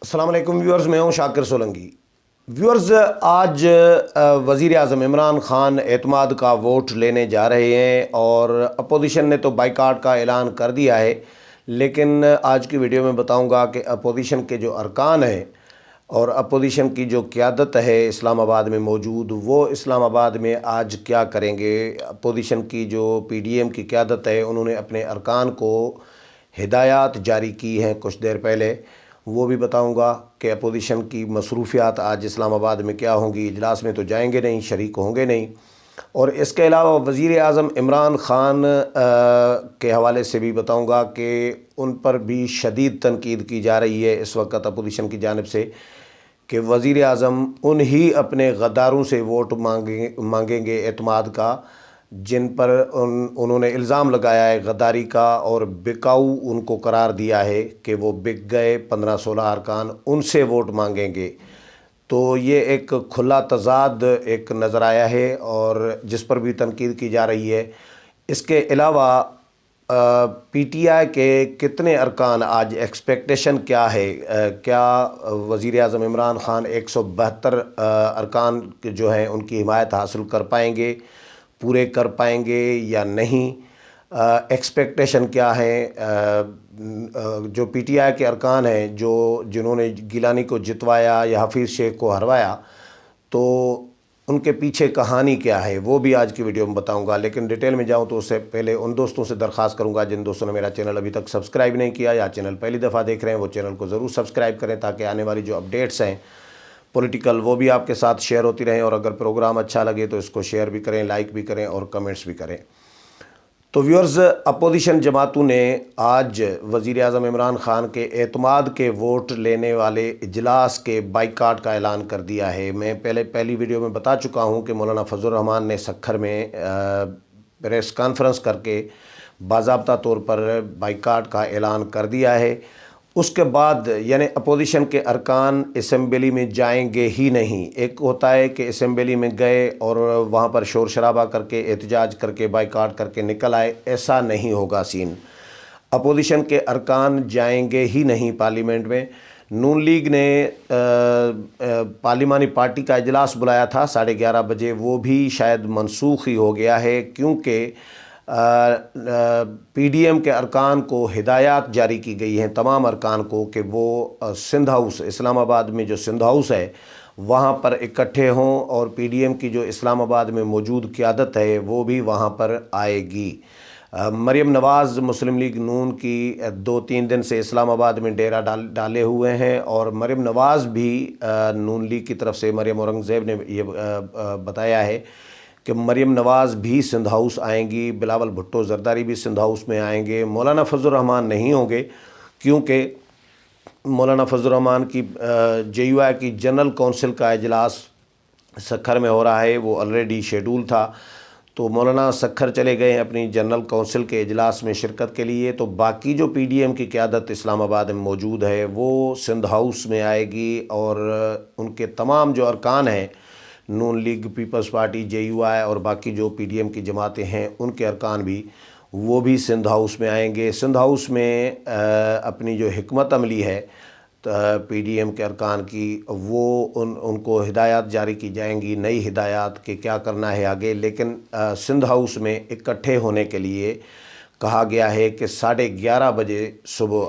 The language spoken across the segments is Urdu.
السلام علیکم ویورز، میں ہوں شاکر سولنگی۔ ویورز، آج وزیر اعظم عمران خان اعتماد کا ووٹ لینے جا رہے ہیں اور اپوزیشن نے تو بائیکاٹ کا اعلان کر دیا ہے، لیکن آج کی ویڈیو میں بتاؤں گا کہ اپوزیشن کے جو ارکان ہیں اور اپوزیشن کی جو قیادت ہے اسلام آباد میں موجود، وہ اسلام آباد میں آج کیا کریں گے۔ اپوزیشن کی جو پی ڈی ایم کی قیادت ہے، انہوں نے اپنے ارکان کو ہدایات جاری کی ہیں کچھ دیر پہلے، وہ بھی بتاؤں گا کہ اپوزیشن کی مصروفیات آج اسلام آباد میں کیا ہوں گی۔ اجلاس میں تو جائیں گے نہیں، شریک ہوں گے نہیں۔ اور اس کے علاوہ وزیر اعظم عمران خان کے حوالے سے بھی بتاؤں گا کہ ان پر بھی شدید تنقید کی جا رہی ہے اس وقت اپوزیشن کی جانب سے کہ وزیر اعظم انہی اپنے غداروں سے ووٹ مانگیں گے اعتماد کا، جن پر انہوں نے الزام لگایا ہے غداری کا اور بکاؤ ان کو قرار دیا ہے کہ وہ بک گئے 15-16 ارکان، ان سے ووٹ مانگیں گے۔ تو یہ ایک کھلا تضاد ایک نظر آیا ہے اور جس پر بھی تنقید کی جا رہی ہے۔ اس کے علاوہ پی ٹی آئی کے کتنے ارکان آج ایکسپیکٹیشن کیا ہے، کیا وزیر اعظم عمران خان 172 ارکان جو ہیں ان کی حمایت حاصل کر پائیں گے، پورے کر پائیں گے یا نہیں؟ ایکسپیکٹیشن کیا ہے؟ جو پی ٹی آئی کے ارکان ہیں جنہوں نے گیلانی کو جتوایا یا حفیظ شیخ کو ہروایا، تو ان کے پیچھے کہانی کیا ہے، وہ بھی آج کی ویڈیو میں بتاؤں گا۔ لیکن ڈیٹیل میں جاؤں تو اس سے پہلے ان دوستوں سے درخواست کروں گا جن دوستوں نے میرا چینل ابھی تک سبسکرائب نہیں کیا یا چینل پہلی دفعہ دیکھ رہے ہیں، وہ چینل کو ضرور سبسکرائب کریں تاکہ آنے والی جو اپڈیٹس ہیں پولیٹیکل وہ بھی آپ کے ساتھ شیئر ہوتی رہیں، اور اگر پروگرام اچھا لگے تو اس کو شیئر بھی کریں، لائک بھی کریں اور کمنٹس بھی کریں۔ تو ویورز، اپوزیشن جماعتوں نے آج وزیر اعظم عمران خان کے اعتماد کے ووٹ لینے والے اجلاس کے بائیکاٹ کا اعلان کر دیا ہے۔ میں پہلی ویڈیو میں بتا چکا ہوں کہ مولانا فضل الرحمان نے سکھر میں پریس کانفرنس کر کے باضابطہ طور پر بائیکاٹ کا اعلان کر دیا ہے۔ اس کے بعد یعنی اپوزیشن کے ارکان اسمبلی میں جائیں گے ہی نہیں۔ ایک ہوتا ہے کہ اسمبلی میں گئے اور وہاں پر شور شرابہ کر کے احتجاج کر کے بائیکاٹ کر کے نکل آئے، ایسا نہیں ہوگا سین۔ اپوزیشن کے ارکان جائیں گے ہی نہیں پارلیمنٹ میں۔ نون لیگ نے پارلیمانی پارٹی کا اجلاس بلایا تھا 11:30 بجے، وہ بھی شاید منسوخ ہی ہو گیا ہے، کیونکہ پی ڈی ایم کے ارکان کو ہدایات جاری کی گئی ہیں تمام ارکان کو کہ وہ سندھ ہاؤس، اسلام آباد میں جو سندھ ہاؤس ہے وہاں پر اکٹھے ہوں، اور پی ڈی ایم کی جو اسلام آباد میں موجود قیادت ہے وہ بھی وہاں پر آئے گی۔ مریم نواز مسلم لیگ نون کی 2-3 دن سے اسلام آباد میں ڈیرہ ڈالے ہوئے ہیں، اور مریم نواز بھی نون لیگ کی طرف سے مریم اورنگزیب نے یہ بتایا ہے کہ مریم نواز بھی سندھ ہاؤس آئیں گی، بلاول بھٹو زرداری بھی سندھ ہاؤس میں آئیں گے۔ مولانا فضل الرحمان نہیں ہوں گے، کیونکہ مولانا فضل الرحمان کی جے یو آئی کی جنرل کونسل کا اجلاس سکھر میں ہو رہا ہے، وہ آلریڈی شیڈول تھا، تو مولانا سکھر چلے گئے ہیں اپنی جنرل کونسل کے اجلاس میں شرکت کے لیے۔ تو باقی جو پی ڈی ایم کی قیادت اسلام آباد میں موجود ہے وہ سندھ ہاؤس میں آئے گی، اور ان کے تمام جو ارکان ہیں، Noon League, Peoples Party, J U I اور باقی جو پی ڈی ایم کی جماعتیں ہیں، ان کے ارکان بھی وہ بھی سندھ ہاؤس میں آئیں گے۔ سندھ ہاؤس میں اپنی جو حکمت عملی ہے پی ڈی ایم کے ارکان کی، وہ ان کو ہدایات جاری کی جائیں گی، نئی ہدایات کہ کیا کرنا ہے آگے۔ لیکن سندھ ہاؤس میں اکٹھے ہونے کے لیے کہا گیا ہے کہ 11:30 بجے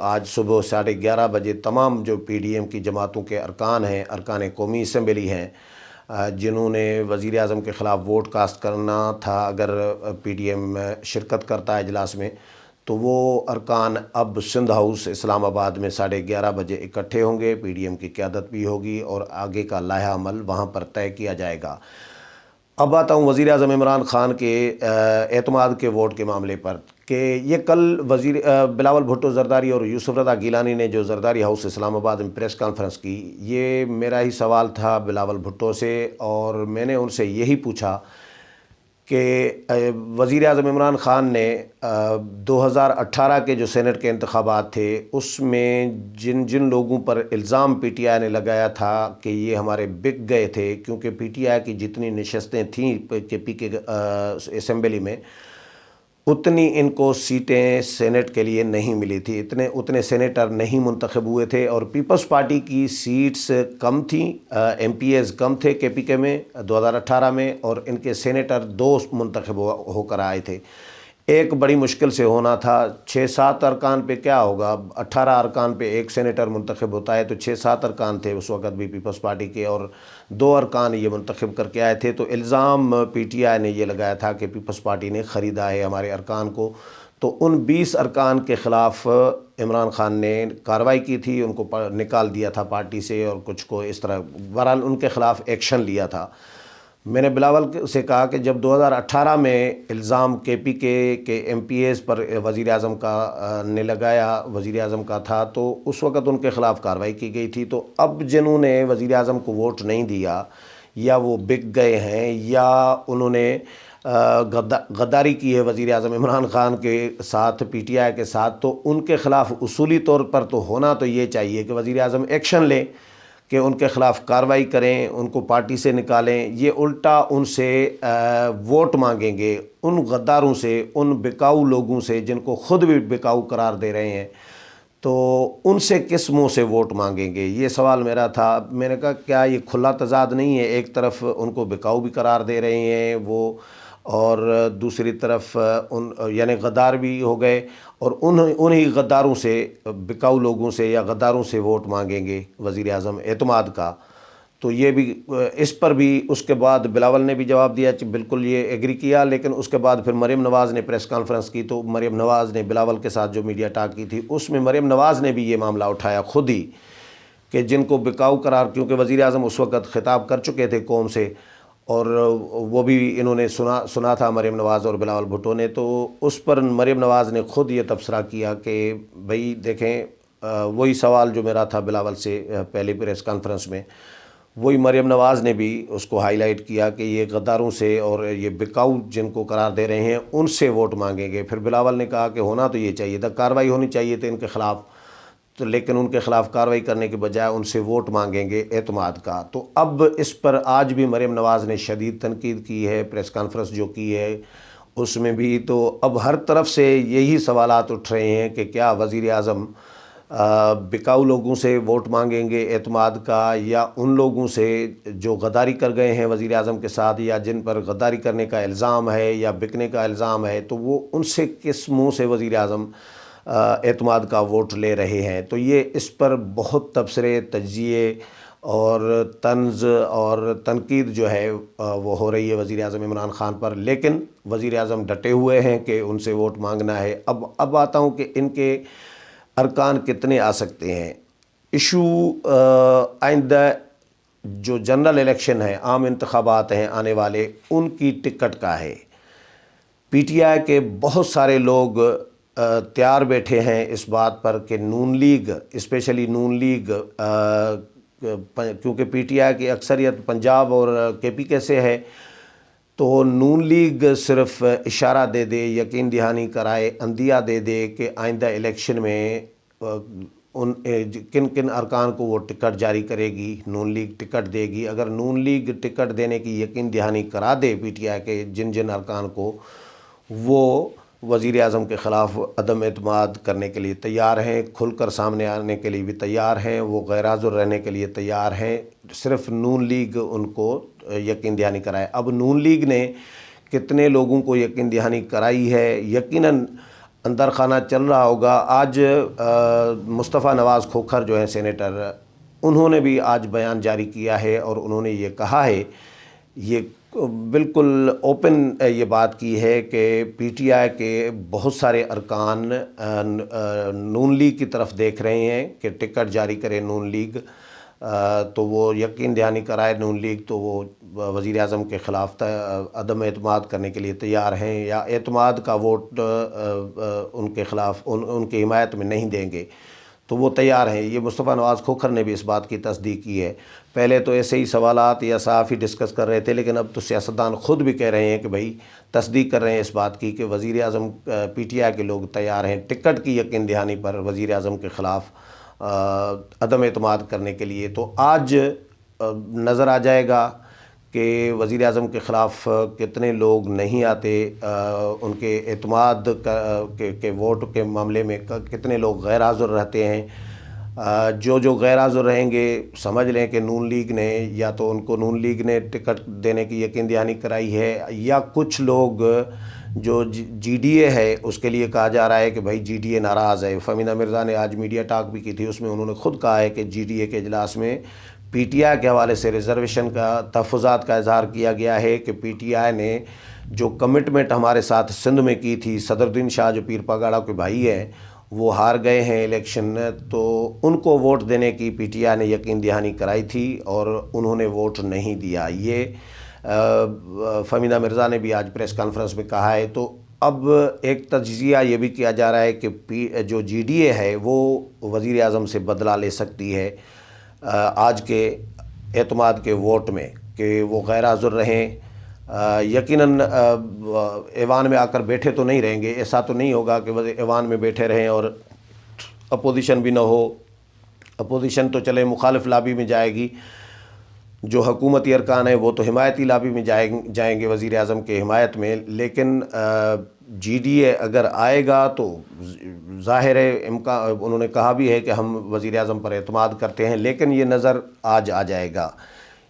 آج صبح 11:30 بجے تمام جو پی ڈی ایم کی جماعتوں کے ارکان ہیں، ارکان قومی اسمبلی ہیں، جنہوں نے وزیر اعظم کے خلاف ووٹ کاسٹ کرنا تھا اگر پی ڈی ایم شرکت کرتا ہے اجلاس میں، تو وہ ارکان اب سندھ ہاؤس اسلام آباد میں 11:30 بجے اکٹھے ہوں گے۔ پی ڈی ایم کی قیادت بھی ہوگی اور آگے کا لائحہ عمل وہاں پر طے کیا جائے گا۔ اب آتا ہوں وزیر اعظم عمران خان کے اعتماد کے ووٹ کے معاملے پر، کہ یہ کل بلاول بھٹو زرداری اور یوسف رضا گیلانی نے جو زرداری ہاؤس اسلام آباد میں پریس کانفرنس کی، یہ میرا ہی سوال تھا بلاول بھٹو سے، اور میں نے ان سے یہی پوچھا کہ وزیر اعظم عمران خان نے 2018 کے جو سینٹ کے انتخابات تھے اس میں جن لوگوں پر الزام پی ٹی آئی نے لگایا تھا کہ یہ ہمارے بک گئے تھے، کیونکہ پی ٹی آئی کی جتنی نشستیں تھیں کے پی کے اسمبلی میں، اتنی ان کو سیٹیں سینٹ کے لیے نہیں ملی تھی، اتنے سینیٹر نہیں منتخب ہوئے تھے، اور پیپلز پارٹی کی سیٹس کم تھیں، ایم پی ایز کم تھے کے پی کے میں 2018 میں، اور ان کے سینیٹر 2 منتخب ہو کر آئے تھے۔ ایک بڑی مشکل سے ہونا تھا، 6-7 ارکان پہ کیا ہوگا، 18 ارکان پہ ایک سینیٹر منتخب ہوتا ہے، تو 6-7 ارکان تھے اس وقت بھی پیپلز پارٹی کے، اور 2 ارکان یہ منتخب کر کے آئے تھے۔ تو الزام پی ٹی آئی نے یہ لگایا تھا کہ پیپلز پارٹی نے خریدا ہے ہمارے ارکان کو، تو ان 20 ارکان کے خلاف عمران خان نے کارروائی کی تھی، ان کو نکال دیا تھا پارٹی سے، اور کچھ کو اس طرح بہرحال ان کے خلاف ایکشن لیا تھا۔ میں نے بلاول سے کہا کہ جب 2018 میں الزام کے پی کے ایم پی ایز پر وزیر اعظم کا نے لگایا، وزیر اعظم کا تھا، تو اس وقت ان کے خلاف کارروائی کی گئی تھی۔ تو اب جنہوں نے وزیر اعظم کو ووٹ نہیں دیا، یا وہ بک گئے ہیں، یا انہوں نے غداری کی ہے وزیر اعظم عمران خان کے ساتھ، پی ٹی آئی کے ساتھ، تو ان کے خلاف اصولی طور پر تو ہونا تو یہ چاہیے کہ وزیر اعظم ایکشن لیں، کہ ان کے خلاف کارروائی کریں، ان کو پارٹی سے نکالیں۔ یہ الٹا ان سے ووٹ مانگیں گے، ان غداروں سے، ان بکاؤ لوگوں سے جن کو خود بھی بکاؤ قرار دے رہے ہیں، تو ان سے کس منہ سے ووٹ مانگیں گے؟ یہ سوال میرا تھا۔ میں نے کہا کیا یہ کھلا تضاد نہیں ہے؟ ایک طرف ان کو بکاؤ بھی قرار دے رہے ہیں وہ، اور دوسری طرف یعنی غدار بھی ہو گئے، اور انہی غداروں سے، بکاؤ لوگوں سے یا غداروں سے ووٹ مانگیں گے وزیر اعظم اعتماد کا۔ تو یہ بھی اس پر بھی اس کے بعد بلاول نے بھی جواب دیا، بالکل یہ ایگری کیا، لیکن اس کے بعد پھر مریم نواز نے پریس کانفرنس کی، تو مریم نواز نے بلاول کے ساتھ جو میڈیا ٹاک کی تھی، اس میں مریم نواز نے بھی یہ معاملہ اٹھایا خود ہی، کہ جن کو بکاؤ قرار، کیونکہ وزیر اعظم اس وقت خطاب کر چکے تھے قوم سے، اور وہ بھی انہوں نے سنا تھا مریم نواز اور بلاول بھٹو نے، تو اس پر مریم نواز نے خود یہ تبصرہ کیا کہ بھئی دیکھیں، وہی سوال جو میرا تھا بلاول سے پہلے پریس کانفرنس میں، وہی مریم نواز نے بھی اس کو ہائی لائٹ کیا کہ یہ غداروں سے اور یہ بکاؤ جن کو قرار دے رہے ہیں ان سے ووٹ مانگیں گے۔ پھر بلاول نے کہا کہ ہونا تو یہ چاہیے تھا، کارروائی ہونی چاہیے تھی ان کے خلاف، تو لیکن ان کے خلاف کارروائی کرنے کے بجائے ان سے ووٹ مانگیں گے اعتماد کا۔ تو اب اس پر آج بھی مریم نواز نے شدید تنقید کی ہے، پریس کانفرنس جو کی ہے اس میں بھی، تو اب ہر طرف سے یہی سوالات اٹھ رہے ہیں کہ کیا وزیر اعظم بکاؤ لوگوں سے ووٹ مانگیں گے اعتماد کا، یا ان لوگوں سے جو غداری کر گئے ہیں وزیر اعظم کے ساتھ، یا جن پر غداری کرنے کا الزام ہے یا بکنے کا الزام ہے، تو وہ ان سے کس منہ سے وزیر اعظم اعتماد کا ووٹ لے رہے ہیں۔ تو یہ اس پر بہت تبصرے، تجزیے اور طنز اور تنقید جو ہے وہ ہو رہی ہے وزیر اعظم عمران خان پر، لیکن وزیر اعظم ڈٹے ہوئے ہیں کہ ان سے ووٹ مانگنا ہے۔ اب آتا ہوں کہ ان کے ارکان کتنے آ سکتے ہیں۔ ایشو آئندہ جو جنرل الیکشن ہے، عام انتخابات ہیں آنے والے، ان کی ٹکٹ کا ہے۔ پی ٹی آئی کے بہت سارے لوگ تیار بیٹھے ہیں اس بات پر کہ نون لیگ، اسپیشلی نون لیگ، کیونکہ پی ٹی آئی کی اکثریت پنجاب اور کے پی کے سے ہے، تو نون لیگ صرف اشارہ دے دے، یقین دہانی کرائے، عندیہ دے دے کہ آئندہ الیکشن میں ان کن کن ارکان کو وہ ٹکٹ جاری کرے گی، نون لیگ ٹکٹ دے گی۔ اگر نون لیگ ٹکٹ دینے کی یقین دہانی کرا دے پی ٹی آئی کے جن ارکان کو، وہ وزیر اعظم کے خلاف عدم اعتماد کرنے کے لیے تیار ہیں، کھل کر سامنے آنے کے لیے بھی تیار ہیں، وہ غیر حاضر رہنے کے لیے تیار ہیں، صرف نون لیگ ان کو یقین دہانی کرائے۔ اب نون لیگ نے کتنے لوگوں کو یقین دہانی کرائی ہے، یقیناً اندر خانہ چل رہا ہوگا۔ آج مصطفیٰ نواز کھوکھر جو ہیں سینیٹر، انہوں نے بھی آج بیان جاری کیا ہے، اور انہوں نے یہ کہا ہے، یہ بالکل اوپن یہ بات کی ہے کہ پی ٹی آئی کے بہت سارے ارکان نون لیگ کی طرف دیکھ رہے ہیں کہ ٹکٹ جاری کرے نون لیگ، تو وہ یقین دہانی کرائے نون لیگ، تو وہ وزیر اعظم کے خلاف عدم اعتماد کرنے کے لیے تیار ہیں، یا اعتماد کا ووٹ ان کے خلاف، ان کی حمایت میں نہیں دیں گے، تو وہ تیار ہیں۔ یہ مصطفیٰ نواز کھوکھر نے بھی اس بات کی تصدیق کی ہے۔ پہلے تو ایسے ہی سوالات یا صحافی ڈسکس کر رہے تھے، لیکن اب تو سیاستدان خود بھی کہہ رہے ہیں کہ بھائی تصدیق کر رہے ہیں اس بات کی کہ وزیر اعظم پی ٹی آئی کے لوگ تیار ہیں ٹکٹ کی یقین دہانی پر وزیر اعظم کے خلاف عدم اعتماد کرنے کے لیے۔ تو آج نظر آ جائے گا کہ وزیر اعظم کے خلاف کتنے لوگ نہیں آتے، ان کے اعتماد کے ووٹ کے معاملے میں کتنے لوگ غیر حاضر رہتے ہیں۔ جو غیر حاضر رہیں گے سمجھ لیں کہ نون لیگ نے یا تو ان کو نون لیگ نے ٹکٹ دینے کی یقین دہانی کرائی ہے، یا کچھ لوگ جو جی ڈی اے ہے اس کے لیے کہا جا رہا ہے کہ بھائی جی ڈی اے ناراض ہے۔ فہمیدہ مرزا نے آج میڈیا ٹاک بھی کی تھی، اس میں انہوں نے خود کہا ہے کہ جی ڈی اے کے اجلاس میں پی ٹی آئی کے حوالے سے ریزرویشن کا تحفظات کا اظہار کیا گیا ہے کہ پی ٹی آئی نے جو کمٹمنٹ ہمارے ساتھ سندھ میں کی تھی، صدرالدین شاہ جو پیر پگاڑا کے بھائی ہیں وہ ہار گئے ہیں الیکشن، تو ان کو ووٹ دینے کی پی ٹی آئی نے یقین دہانی کرائی تھی اور انہوں نے ووٹ نہیں دیا۔ یہ فہمیدہ مرزا نے بھی آج پریس کانفرنس میں کہا ہے۔ تو اب ایک تجزیہ یہ بھی کیا جا رہا ہے کہ جو جی ڈی اے ہے وہ وزیر اعظم سے بدلہ لے سکتی ہے آج کے اعتماد کے ووٹ میں، کہ وہ غیر حاضر رہیں۔ یقیناً ایوان میں آ کر بیٹھے تو نہیں رہیں گے، ایسا تو نہیں ہوگا کہ ایوان میں بیٹھے رہیں اور اپوزیشن بھی نہ ہو۔ اپوزیشن تو چلے مخالف لابی میں جائے گی، جو حکومتی ارکان ہیں وہ تو حمایتی لابی میں جائیں گے وزیر اعظم کے حمایت میں، لیکن جی ڈی اے اگر آئے گا تو ظاہر ہے انہوں نے کہا بھی ہے کہ ہم وزیر اعظم پر اعتماد کرتے ہیں، لیکن یہ نظر آج آ جائے گا۔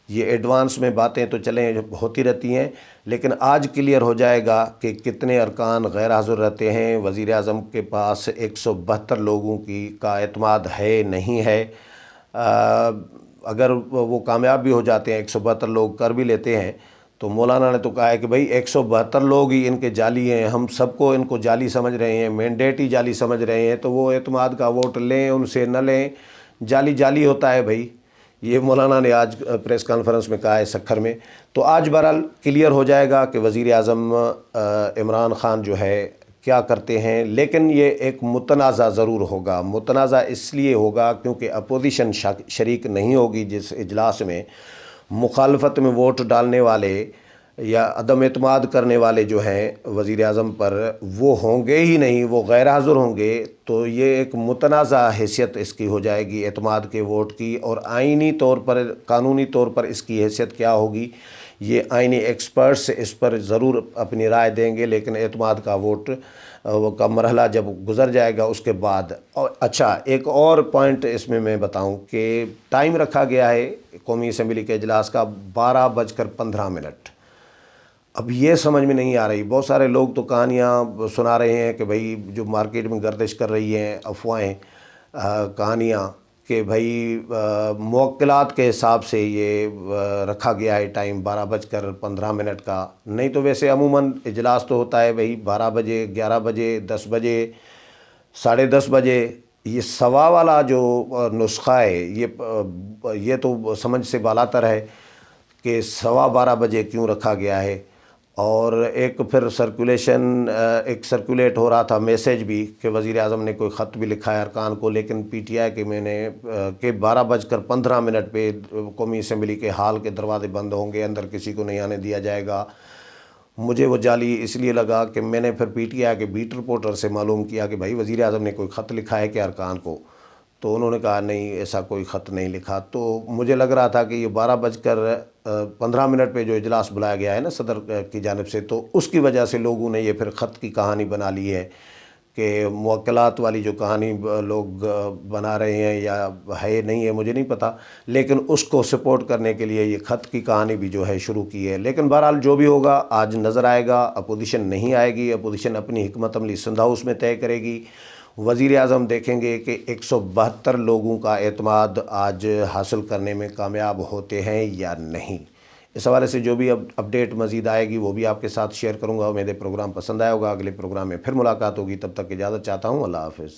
یہ ایڈوانس میں باتیں تو چلیں ہوتی رہتی ہیں، لیکن آج کلیئر ہو جائے گا کہ کتنے ارکان غیر حاضر رہتے ہیں۔ وزیر اعظم کے پاس 172 لوگوں کا اعتماد ہے نہیں ہے۔ اگر وہ کامیاب بھی ہو جاتے ہیں، 172 لوگ کر بھی لیتے ہیں، تو مولانا نے تو کہا ہے کہ بھئی 172 لوگ ہی ان کے جعلی ہیں، ہم سب کو ان کو جعلی سمجھ رہے ہیں، مینڈیٹ ہی جعلی سمجھ رہے ہیں، تو وہ اعتماد کا ووٹ لیں ان سے نہ لیں، جعلی ہوتا ہے بھئی۔ یہ مولانا نے آج پریس کانفرنس میں کہا ہے سکھر میں۔ تو آج بہرحال کلیئر ہو جائے گا کہ وزیر اعظم عمران خان جو ہے کیا کرتے ہیں، لیکن یہ ایک متنازع ضرور ہوگا۔ متنازع اس لیے ہوگا کیونکہ اپوزیشن شریک نہیں ہوگی جس اجلاس میں۔ مخالفت میں ووٹ ڈالنے والے یا عدم اعتماد کرنے والے جو ہیں وزیر اعظم پر وہ ہوں گے ہی نہیں، وہ غیر حاضر ہوں گے، تو یہ ایک متنازع حیثیت اس کی ہو جائے گی اعتماد کے ووٹ کی، اور آئینی طور پر قانونی طور پر اس کی حیثیت کیا ہوگی یہ آئینی ایکسپرٹس اس پر ضرور اپنی رائے دیں گے، لیکن اعتماد کا ووٹ کا مرحلہ جب گزر جائے گا اس کے بعد۔ اچھا، ایک اور پوائنٹ اس میں بتاؤں کہ ٹائم رکھا گیا ہے قومی اسمبلی کے اجلاس کا 12:15۔ اب یہ سمجھ میں نہیں آ رہی، بہت سارے لوگ تو کہانیاں سنا رہے ہیں کہ بھئی جو مارکیٹ میں گردش کر رہی ہیں افواہیں، کہانیاں کہ بھئی موکلات کے حساب سے یہ رکھا گیا ہے ٹائم 12:15 کا۔ نہیں تو ویسے عموماً اجلاس تو ہوتا ہے بھئی 12 بجے، 11 بجے، 10 بجے، 10:30 بجے۔ یہ سوا والا جو نسخہ ہے یہ تو سمجھ سے بالاتر ہے کہ 12:15 بجے کیوں رکھا گیا ہے۔ اور ایک پھر سرکولیٹ ہو رہا تھا میسیج بھی کہ وزیر اعظم نے کوئی خط بھی لکھا ہے ارکان کو، لیکن پی ٹی آئی کے کہ 12:15 پہ قومی اسمبلی کے ہال کے دروازے بند ہوں گے، اندر کسی کو نہیں آنے دیا جائے گا۔ مجھے وہ جعلی اس لیے لگا کہ میں نے پھر پی ٹی آئی کے بیٹ رپورٹر سے معلوم کیا کہ بھائی وزیر اعظم نے کوئی خط لکھا ہے کہ ارکان کو، تو انہوں نے کہا نہیں ایسا کوئی خط نہیں لکھا۔ تو مجھے لگ رہا تھا کہ یہ 12:15 پہ جو اجلاس بلایا گیا ہے نا صدر کی جانب سے، تو اس کی وجہ سے لوگوں نے یہ پھر خط کی کہانی بنا لی ہے کہ موکلات والی جو کہانی لوگ بنا رہے ہیں یا ہے نہیں ہے مجھے نہیں پتہ، لیکن اس کو سپورٹ کرنے کے لیے یہ خط کی کہانی بھی جو ہے شروع کی ہے۔ لیکن بہرحال جو بھی ہوگا آج نظر آئے گا، اپوزیشن نہیں آئے گی، اپوزیشن اپنی حکمت عملی سندھ ہاؤس میں طے کرے گی۔ وزیر اعظم دیکھیں گے کہ 172 لوگوں کا اعتماد آج حاصل کرنے میں کامیاب ہوتے ہیں یا نہیں۔ اس حوالے سے جو بھی اپڈیٹ مزید آئے گی وہ بھی آپ کے ساتھ شیئر کروں گا۔ امید ہے پروگرام پسند آیا ہوگا، اگلے پروگرام میں پھر ملاقات ہوگی، تب تک اجازت چاہتا ہوں، اللہ حافظ۔